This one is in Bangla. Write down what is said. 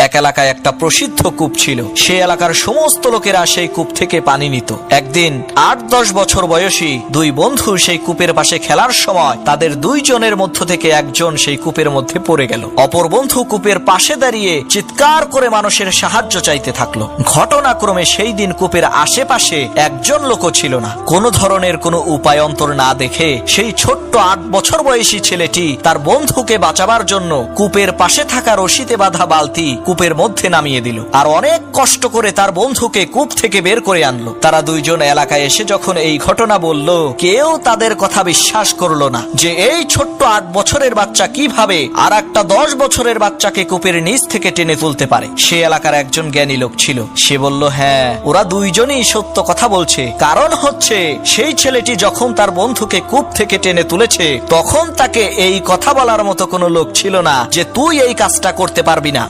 এক এলাকায় একটা প্রসিদ্ধ কূপ ছিল। সেই এলাকার সমস্ত লোকেরা সেই কূপ থেকে পানি নিত। একদিন 8-10 বছর বয়সী দুই বন্ধু সেই কূপের পাশে খেলার সময় তাদের দুইজনের মধ্য থেকে একজন সেই কূপের মধ্যে পড়ে গেল। অপর বন্ধু কূপের পাশে দাঁড়িয়ে চিৎকার করে মানুষের সাহায্য চাইতে থাকলো। ঘটনাক্রমে সেই দিন কূপের আশেপাশে একজন লোকও ছিল না। কোনো ধরনের কোনো উপায় অন্তর না দেখে সেই ছোট্ট 8 বছর বয়সী ছেলেটি তার বন্ধুকে বাঁচাবার জন্য কূপের পাশে থাকা রশিতে বাঁধা বালতি কূপের মধ্যে নামিয়ে দিল, আর অনেক কষ্ট করে তার বন্ধুকে কূপ থেকে বের করে আনলো। তারা দুইজন এলাকায় এসে যখন এই ঘটনা বলল, কেউ তাদের কথা বিশ্বাস করলো না যে এই ছোট্ট 8 বছরের বাচ্চা কিভাবে আর একটা 10 বছরের বাচ্চাকে কূপের নিচ থেকে টেনে তুলতে পারে। সে এলাকার একজন জ্ঞানী লোক ছিল, সে বলল, হ্যাঁ, ওরা দুইজনই সত্য কথা বলছে। কারণ হচ্ছে সেই ছেলেটি যখন তার বন্ধুকে কূপ থেকে টেনে তুলেছে তখন তাকে এই কথা বলার মতো কোনো লোক ছিল না যে তুই এই কাজটা করতে পারবি না।